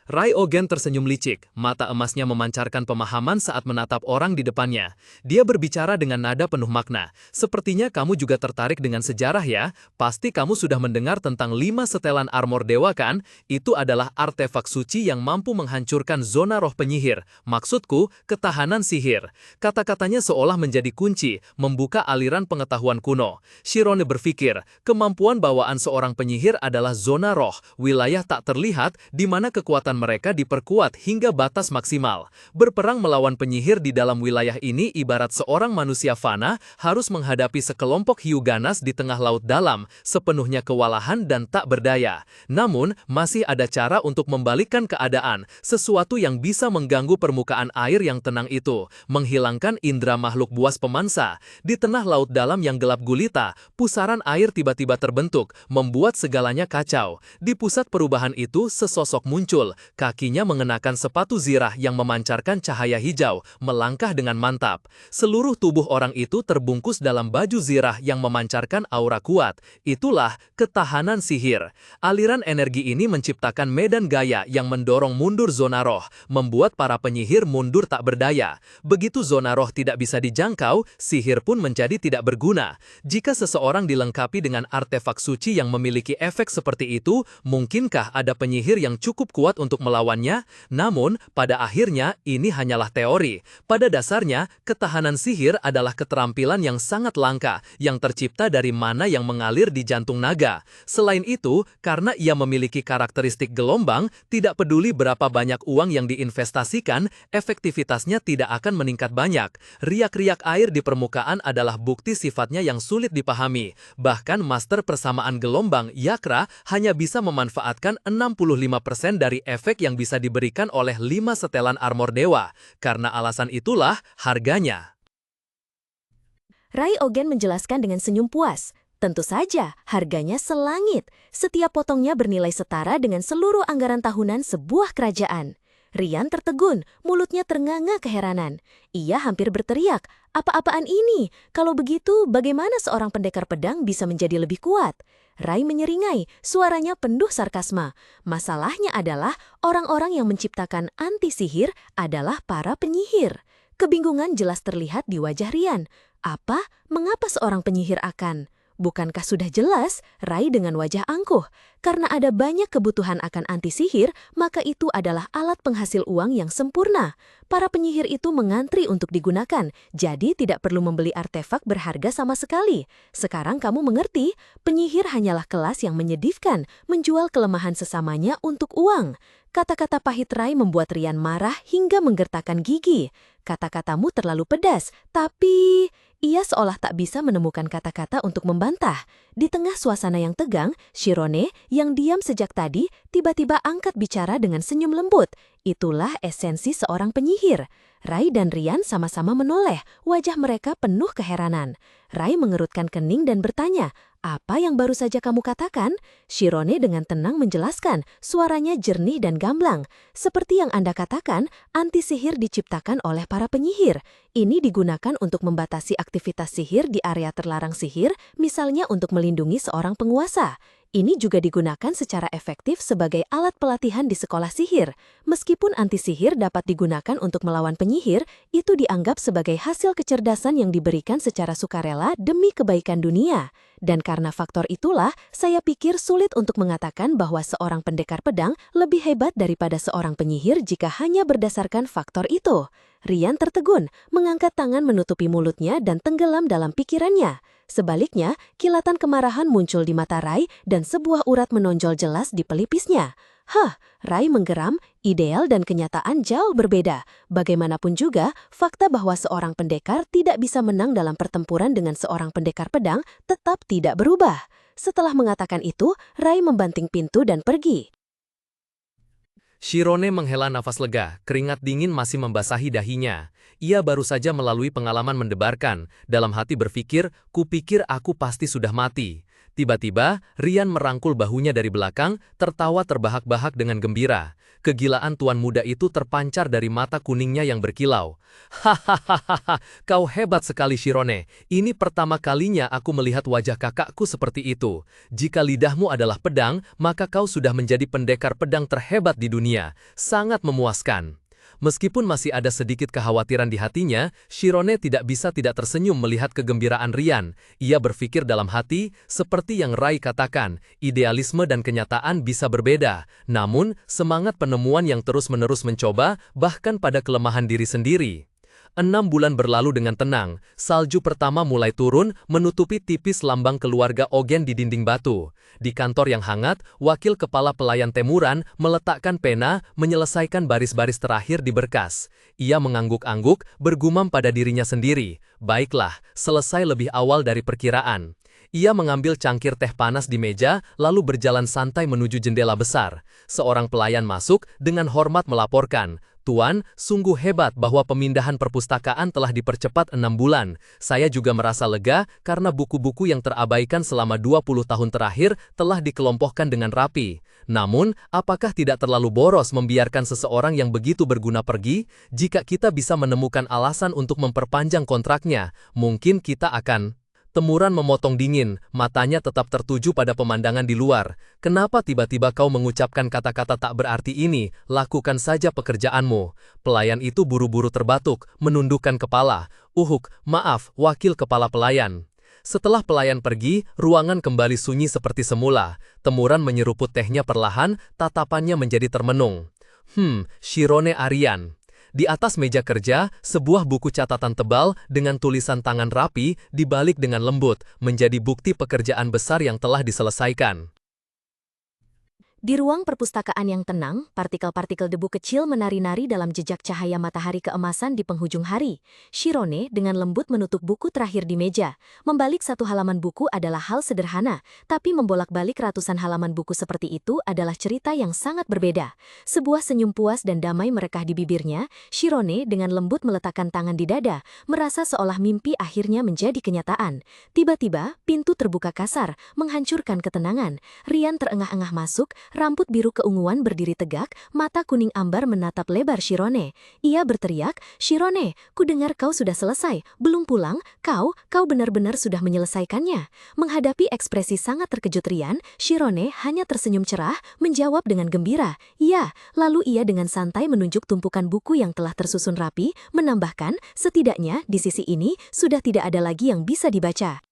Ryogen tersenyum licik, mata emasnya memancarkan pemahaman saat menatap orang di depannya. Dia berbicara dengan nada penuh makna. Sepertinya kamu juga tertarik dengan sejarah ya? Pasti kamu sudah mendengar tentang 5 setelan armor dewa kan? Itu adalah artefak suci yang mampu menghancurkan zona roh penyihir. Maksudku, ketahanan sihir. Kata-katanya seolah menjadi kunci, membuka aliran pengetahuan kuno. Shirone berpikir, kemampuan bawaan seorang penyihir adalah zona roh, wilayah tak terlihat di mana kekuatan mereka diperkuat hingga batas maksimal. Berperang melawan penyihir di dalam wilayah ini ibarat seorang manusia fana harus menghadapi sekelompok hiu ganas di tengah laut dalam, sepenuhnya kewalahan dan tak berdaya. Namun, masih ada cara untuk membalikkan keadaan, sesuatu yang bisa mengganggu permukaan air yang tenang itu, menghilangkan indera makhluk buas pemansa. Di tengah laut dalam yang gelap gulita, pusaran air tiba-tiba terbentuk, membuat segalanya kacau. Di pusat perubahan itu, sesosok muncul, kakinya mengenakan sepatu zirah yang memancarkan cahaya hijau, melangkah dengan mantap. Seluruh tubuh orang itu terbungkus dalam baju zirah yang memancarkan aura kuat. Itulah ketahanan sihir. Aliran energi ini menciptakan medan gaya yang mendorong mundur zona roh, membuat para penyihir mundur tak berdaya. Begitu zona roh tidak bisa dijangkau, sihir pun menjadi tidak berguna. Jika seseorang dilengkapi dengan artefak suci yang memiliki efek seperti itu, mungkinkah ada penyihir yang cukup kuat untuk melawannya? Namun, pada akhirnya, ini hanyalah teori. Pada dasarnya, ketahanan sihir adalah keterampilan yang sangat langka, yang tercipta dari mana yang mengalir di jantung naga. Selain itu, karena ia memiliki karakteristik gelombang, tidak peduli berapa banyak uang yang diinvestasikan, efektivitasnya tidak akan meningkat banyak. Riak-riak air di permukaan adalah bukti sifatnya yang sulit dipahami. Bahkan master persamaan gelombang, Yakra, hanya bisa memanfaatkan 65% dari efek yang bisa diberikan oleh 5 setelan armor dewa. Karena alasan itulah harganya. Ryogen menjelaskan dengan senyum puas. Tentu saja, harganya selangit. Setiap potongnya bernilai setara dengan seluruh anggaran tahunan sebuah kerajaan. Rian tertegun, mulutnya ternganga keheranan. Ia hampir berteriak, apa-apaan ini? Kalau begitu, bagaimana seorang pendekar pedang bisa menjadi lebih kuat? Rai menyeringai, suaranya penuh sarkasma. Masalahnya adalah orang-orang yang menciptakan anti-sihir adalah para penyihir. Kebingungan jelas terlihat di wajah Rian. Apa? Mengapa seorang penyihir akan? Bukankah sudah jelas, Rai dengan wajah angkuh? Karena ada banyak kebutuhan akan anti-sihir, maka itu adalah alat penghasil uang yang sempurna. Para penyihir itu mengantri untuk digunakan, jadi tidak perlu membeli artefak berharga sama sekali. Sekarang kamu mengerti, penyihir hanyalah kelas yang menyedihkan, menjual kelemahan sesamanya untuk uang. Kata-kata pahit Rai membuat Rian marah hingga menggertakkan gigi. Kata-katamu terlalu pedas, tapi... Ia seolah tak bisa menemukan kata-kata untuk membantah. Di tengah suasana yang tegang, Shirone, yang diam sejak tadi, tiba-tiba angkat bicara dengan senyum lembut. Itulah esensi seorang penyihir. Rai dan Rian sama-sama menoleh, wajah mereka penuh keheranan. Rai mengerutkan kening dan bertanya, apa yang baru saja kamu katakan? Shirone dengan tenang menjelaskan, suaranya jernih dan gamblang. Seperti yang Anda katakan, anti-sihir diciptakan oleh para penyihir. Ini digunakan untuk membatasi aktivitas sihir di area terlarang sihir, misalnya untuk melindungi seorang penguasa. Ini juga digunakan secara efektif sebagai alat pelatihan di sekolah sihir. Meskipun anti-sihir dapat digunakan untuk melawan penyihir, itu dianggap sebagai hasil kecerdasan yang diberikan secara sukarela demi kebaikan dunia. Dan karena faktor itulah, saya pikir sulit untuk mengatakan bahwa seorang pendekar pedang lebih hebat daripada seorang penyihir jika hanya berdasarkan faktor itu. Rian tertegun, mengangkat tangan menutupi mulutnya dan tenggelam dalam pikirannya. Sebaliknya, kilatan kemarahan muncul di mata Rai dan sebuah urat menonjol jelas di pelipisnya. Rai menggeram, ideal dan kenyataan jauh berbeda. Bagaimanapun juga, fakta bahwa seorang pendekar tidak bisa menang dalam pertempuran dengan seorang pendekar pedang tetap tidak berubah. Setelah mengatakan itu, Rai membanting pintu dan pergi. Shirone menghela nafas lega, keringat dingin masih membasahi dahinya. Ia baru saja melalui pengalaman mendebarkan, dalam hati berpikir, kupikir aku pasti sudah mati. Tiba-tiba, Rian merangkul bahunya dari belakang, tertawa terbahak-bahak dengan gembira. Kegilaan tuan muda itu terpancar dari mata kuningnya yang berkilau. Hahaha, kau hebat sekali Shirone. Ini pertama kalinya aku melihat wajah kakakku seperti itu. Jika lidahmu adalah pedang, maka kau sudah menjadi pendekar pedang terhebat di dunia. Sangat memuaskan. Meskipun masih ada sedikit kekhawatiran di hatinya, Shirone tidak bisa tidak tersenyum melihat kegembiraan Rian. Ia berpikir dalam hati, seperti yang Rai katakan, idealisme dan kenyataan bisa berbeda. Namun, semangat penemuan yang terus-menerus mencoba, bahkan pada kelemahan diri sendiri. 6 bulan berlalu dengan tenang, salju pertama mulai turun, menutupi tipis lambang keluarga Ogen di dinding batu. Di kantor yang hangat, wakil kepala pelayan Temuran meletakkan pena, menyelesaikan baris-baris terakhir di berkas. Ia mengangguk-angguk, bergumam pada dirinya sendiri. Baiklah, selesai lebih awal dari perkiraan. Ia mengambil cangkir teh panas di meja, lalu berjalan santai menuju jendela besar. Seorang pelayan masuk, dengan hormat melaporkan, "Tuan, sungguh hebat bahwa pemindahan perpustakaan telah dipercepat 6 bulan. Saya juga merasa lega karena buku-buku yang terabaikan selama 20 tahun terakhir telah dikelompokkan dengan rapi. Namun, apakah tidak terlalu boros membiarkan seseorang yang begitu berguna pergi? Jika kita bisa menemukan alasan untuk memperpanjang kontraknya, mungkin kita akan..." Temuran memotong dingin, matanya tetap tertuju pada pemandangan di luar. "Kenapa tiba-tiba kau mengucapkan kata-kata tak berarti ini? Lakukan saja pekerjaanmu." Pelayan itu buru-buru terbatuk, menundukkan kepala. Maaf, wakil kepala pelayan." Setelah pelayan pergi, ruangan kembali sunyi seperti semula. Temuran menyeruput tehnya perlahan, tatapannya menjadi termenung. Shirone Arian." Di atas meja kerja, sebuah buku catatan tebal dengan tulisan tangan rapi dibalik dengan lembut, menjadi bukti pekerjaan besar yang telah diselesaikan. Di ruang perpustakaan yang tenang, partikel-partikel debu kecil menari-nari dalam jejak cahaya matahari keemasan di penghujung hari. Shirone dengan lembut menutup buku terakhir di meja. Membalik satu halaman buku adalah hal sederhana, tapi membolak-balik ratusan halaman buku seperti itu adalah cerita yang sangat berbeda. Sebuah senyum puas dan damai merekah di bibirnya, Shirone dengan lembut meletakkan tangan di dada, merasa seolah mimpi akhirnya menjadi kenyataan. Tiba-tiba, pintu terbuka kasar, menghancurkan ketenangan. Rian terengah-engah masuk, rambut biru keunguan berdiri tegak, mata kuning ambar menatap lebar Shirone. Ia berteriak, "Shirone, kudengar kau sudah selesai, belum pulang, kau benar-benar sudah menyelesaikannya." Menghadapi ekspresi sangat terkejut Rian, Shirone hanya tersenyum cerah, menjawab dengan gembira, "Ya." Lalu ia dengan santai menunjuk tumpukan buku yang telah tersusun rapi, menambahkan, "Setidaknya di sisi ini sudah tidak ada lagi yang bisa dibaca."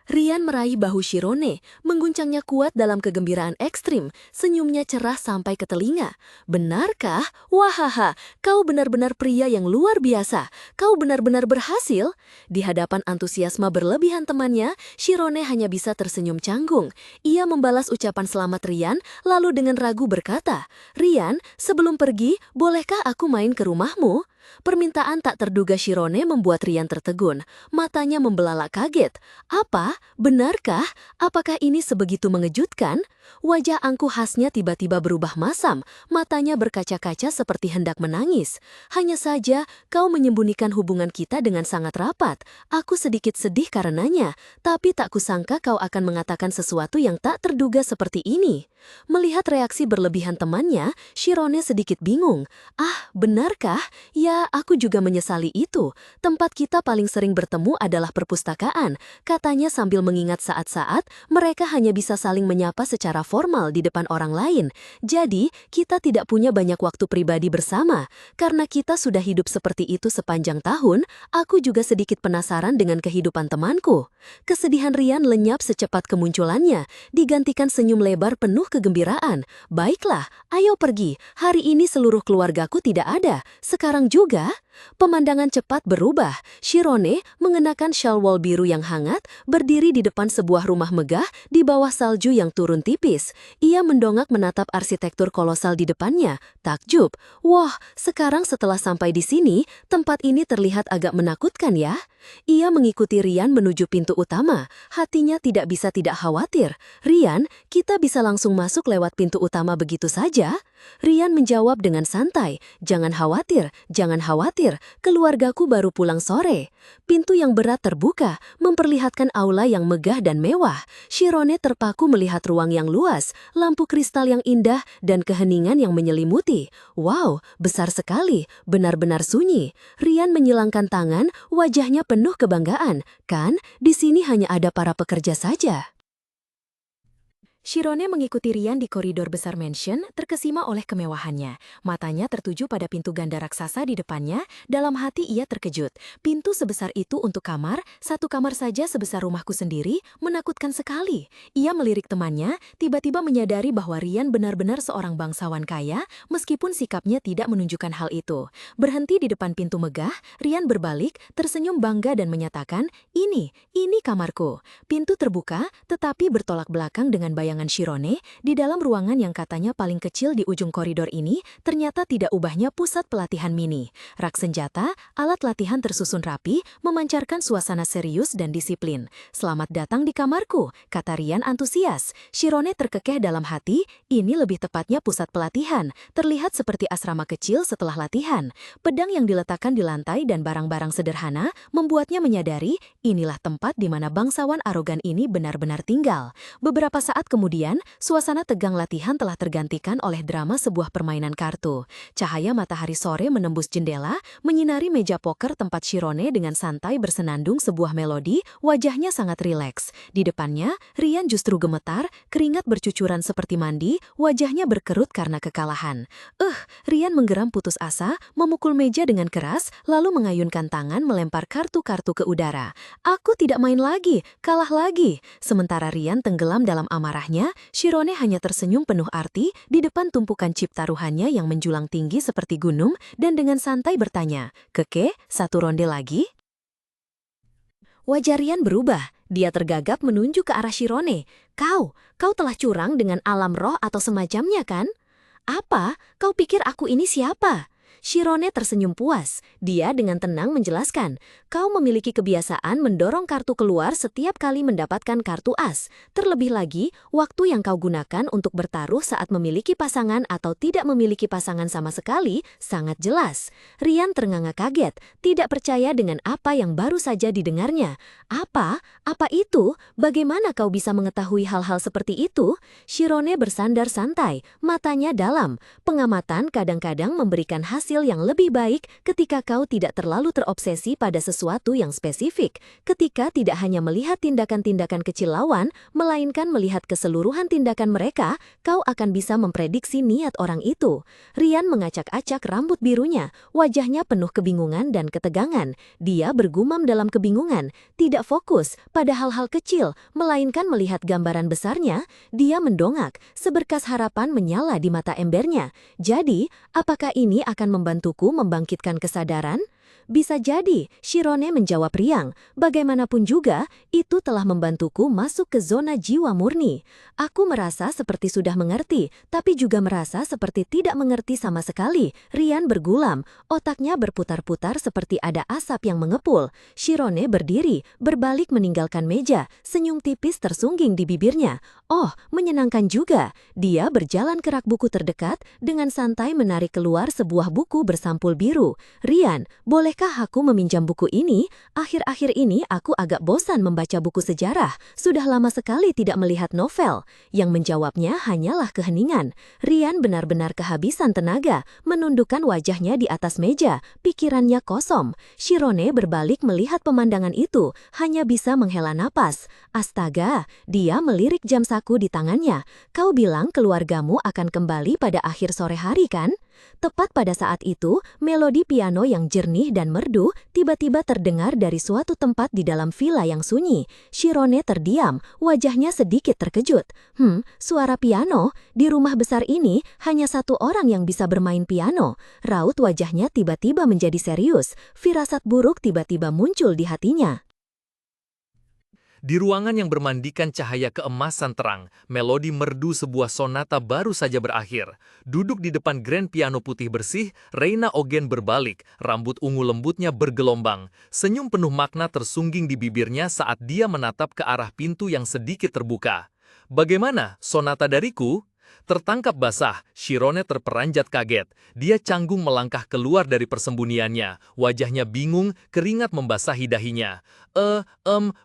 Rian meraih bahu Shirone, mengguncangnya kuat dalam kegembiraan ekstrim, senyumnya cerah sampai ke telinga. "Benarkah? Wahaha, kau benar-benar pria yang luar biasa. Kau benar-benar berhasil." Di hadapan antusiasme berlebihan temannya, Shirone hanya bisa tersenyum canggung. Ia membalas ucapan selamat Rian, lalu dengan ragu berkata, "Rian, sebelum pergi, bolehkah aku main ke rumahmu?" Permintaan tak terduga Shirone membuat Rian tertegun. Matanya membelalak kaget. "Apa? Benarkah? Apakah ini sebegitu mengejutkan?" Wajah angkuh khasnya tiba-tiba berubah masam. Matanya berkaca-kaca seperti hendak menangis. "Hanya saja, kau menyembunyikan hubungan kita dengan sangat rapat. Aku sedikit sedih karenanya, tapi tak kusangka kau akan mengatakan sesuatu yang tak terduga seperti ini." Melihat reaksi berlebihan temannya, Shirone sedikit bingung. "Ah, benarkah? Ya, aku juga menyesali itu. Tempat kita paling sering bertemu adalah perpustakaan," katanya sambil mengingat saat-saat mereka hanya bisa saling menyapa secara formal di depan orang lain. "Jadi, kita tidak punya banyak waktu pribadi bersama. Karena kita sudah hidup seperti itu sepanjang tahun, aku juga sedikit penasaran dengan kehidupan temanku." Kesedihan Rian lenyap secepat kemunculannya, digantikan senyum lebar penuh kegembiraan. "Baiklah, ayo pergi. Hari ini seluruh keluargaku tidak ada. Sekarang juga." Pemandangan cepat berubah. Shirone mengenakan shawl wol biru yang hangat, berdiri di depan sebuah rumah megah di bawah salju yang turun tipis. Ia mendongak menatap arsitektur kolosal di depannya. Takjub. "Wah, sekarang setelah sampai di sini, tempat ini terlihat agak menakutkan ya." Ia mengikuti Rian menuju pintu utama. Hatinya tidak bisa tidak khawatir. "Rian, kita bisa langsung masuk lewat pintu utama begitu saja?" Rian menjawab dengan santai, "Jangan khawatir, jangan khawatir. khawatir, keluargaku baru pulang sore. Pintu yang berat terbuka, memperlihatkan aula yang megah dan mewah. Shirone terpaku melihat ruang yang luas, lampu kristal yang indah, dan keheningan yang menyelimuti. Wow, besar sekali, benar-benar sunyi. Rian menyilangkan tangan, wajahnya penuh kebanggaan. Kan, di sini hanya ada para pekerja saja. Shirone mengikuti Rian di koridor besar mansion, terkesima oleh kemewahannya. Matanya tertuju pada pintu ganda raksasa di depannya, dalam hati ia terkejut. Pintu sebesar itu untuk kamar, satu kamar saja sebesar rumahku sendiri, menakutkan sekali. Ia melirik temannya, tiba-tiba menyadari bahwa Rian benar-benar seorang bangsawan kaya, meskipun sikapnya tidak menunjukkan hal itu. Berhenti di depan pintu megah, Rian berbalik, tersenyum bangga dan menyatakan, ini kamarku. Pintu terbuka, tetapi bertolak belakang dengan bayangan Shirone, di dalam ruangan yang katanya paling kecil di ujung koridor ini, ternyata tidak ubahnya pusat pelatihan mini. Rak senjata, alat latihan tersusun rapi, memancarkan suasana serius dan disiplin. Selamat datang di kamarku, kata Rian antusias. Shirone terkekeh dalam hati, ini lebih tepatnya pusat pelatihan, terlihat seperti asrama kecil setelah latihan. Pedang yang diletakkan di lantai dan barang-barang sederhana, membuatnya menyadari, inilah tempat di mana bangsawan arogan ini benar-benar tinggal. Beberapa saat kemudian, suasana tegang latihan telah tergantikan oleh drama sebuah permainan kartu. Cahaya matahari sore menembus jendela, menyinari meja poker tempat Shirone dengan santai bersenandung sebuah melodi, wajahnya sangat rileks. Di depannya, Rian justru gemetar, keringat bercucuran seperti mandi, wajahnya berkerut karena kekalahan. Rian menggeram putus asa, memukul meja dengan keras, lalu mengayunkan tangan melempar kartu-kartu ke udara. Aku tidak main lagi, kalah lagi. Sementara Rian tenggelam dalam amarahnya, Shirone hanya tersenyum penuh arti di depan tumpukan chip taruhannya yang menjulang tinggi seperti gunung dan dengan santai bertanya, "Keke, satu ronde lagi?" Wajah Rian berubah. Dia tergagap menunjuk ke arah Shirone. Kau telah curang dengan alam roh atau semacamnya kan? Apa? Kau pikir aku ini siapa? Shirone tersenyum puas. Dia dengan tenang menjelaskan, kau memiliki kebiasaan mendorong kartu keluar setiap kali mendapatkan kartu as. Terlebih lagi, waktu yang kau gunakan untuk bertaruh saat memiliki pasangan atau tidak memiliki pasangan sama sekali sangat jelas. Rian ternganga kaget, tidak percaya dengan apa yang baru saja didengarnya. Apa? Apa itu? Bagaimana kau bisa mengetahui hal-hal seperti itu? Shirone bersandar santai, matanya dalam. Pengamatan kadang-kadang memberikan hasil yang lebih baik ketika kau tidak terlalu terobsesi pada sesuatu yang spesifik, ketika tidak hanya melihat tindakan-tindakan kecil lawan, melainkan melihat keseluruhan tindakan mereka, kau akan bisa memprediksi niat orang itu. Rian mengacak-acak rambut birunya, wajahnya penuh kebingungan dan ketegangan. Dia bergumam dalam kebingungan, tidak fokus pada hal-hal kecil, melainkan melihat gambaran besarnya. Dia mendongak, seberkas harapan menyala di mata embernya. Jadi, apakah ini akan membantuku membangkitkan kesadaran? Bisa jadi, Shirone menjawab riang. Bagaimanapun juga, itu telah membantuku masuk ke zona jiwa murni. Aku merasa seperti sudah mengerti, tapi juga merasa seperti tidak mengerti sama sekali. Rian bergulam, otaknya berputar-putar seperti ada asap yang mengepul. Shirone berdiri, berbalik meninggalkan meja, senyum tipis tersungging di bibirnya. Oh, menyenangkan juga. Dia berjalan ke rak buku terdekat, dengan santai menarik keluar sebuah buku bersampul biru. Rian, bolehkah aku meminjam buku ini? Akhir-akhir ini aku agak bosan membaca buku sejarah. Sudah lama sekali tidak melihat novel. Yang menjawabnya hanyalah keheningan. Rian benar-benar kehabisan tenaga, menundukkan wajahnya di atas meja, pikirannya kosong. Shirone berbalik melihat pemandangan itu, hanya bisa menghela napas. Astaga, dia melirik jam saku di tangannya. Kau bilang keluargamu akan kembali pada akhir sore hari kan? Tepat pada saat itu, melodi piano yang jernih dan merdu tiba-tiba terdengar dari suatu tempat di dalam villa yang sunyi. Shirone terdiam, wajahnya sedikit terkejut. Suara piano? Di rumah besar ini, hanya satu orang yang bisa bermain piano. Raut wajahnya tiba-tiba menjadi serius. Firasat buruk tiba-tiba muncul di hatinya. Di ruangan yang bermandikan cahaya keemasan terang, melodi merdu sebuah sonata baru saja berakhir. Duduk di depan grand piano putih bersih, Reina Ogen berbalik, rambut ungu lembutnya bergelombang. Senyum penuh makna tersungging di bibirnya saat dia menatap ke arah pintu yang sedikit terbuka. "Bagaimana, sonata dariku?" Tertangkap basah, Shirone terperanjat kaget. Dia canggung melangkah keluar dari persembunyiannya. Wajahnya bingung, keringat membasahi dahinya.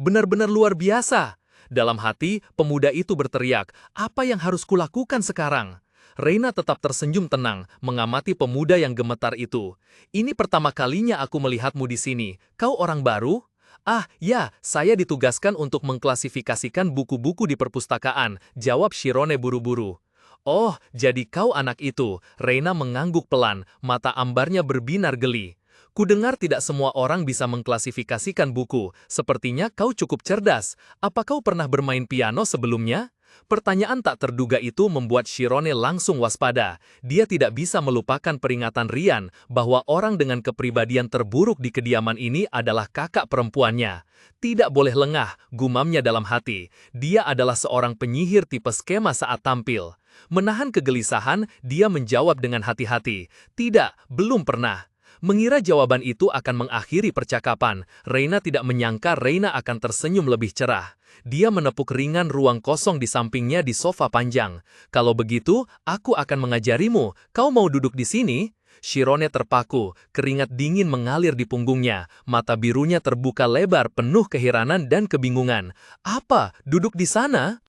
Benar-benar luar biasa. Dalam hati, pemuda itu berteriak, apa yang harus kulakukan sekarang? Reina tetap tersenyum tenang, mengamati pemuda yang gemetar itu. Ini pertama kalinya aku melihatmu di sini. Kau orang baru? Ah, ya, saya ditugaskan untuk mengklasifikasikan buku-buku di perpustakaan, jawab Shirone buru-buru. Oh, jadi kau anak itu, Reina mengangguk pelan, mata ambarnya berbinar geli. Kudengar tidak semua orang bisa mengklasifikasikan buku, sepertinya kau cukup cerdas. Apa kau pernah bermain piano sebelumnya? Pertanyaan tak terduga itu membuat Shirone langsung waspada. Dia tidak bisa melupakan peringatan Rian bahwa orang dengan kepribadian terburuk di kediaman ini adalah kakak perempuannya. Tidak boleh lengah, gumamnya dalam hati. Dia adalah seorang penyihir tipe skema saat tampil. Menahan kegelisahan, dia menjawab dengan hati-hati. Tidak, belum pernah. Mengira jawaban itu akan mengakhiri percakapan, Reina tidak menyangka Reina akan tersenyum lebih cerah. Dia menepuk ringan ruang kosong di sampingnya di sofa panjang. Kalau begitu, aku akan mengajarimu. Kau mau duduk di sini? Shirone terpaku, keringat dingin mengalir di punggungnya. Mata birunya terbuka lebar penuh keheranan dan kebingungan. Apa? Duduk di sana?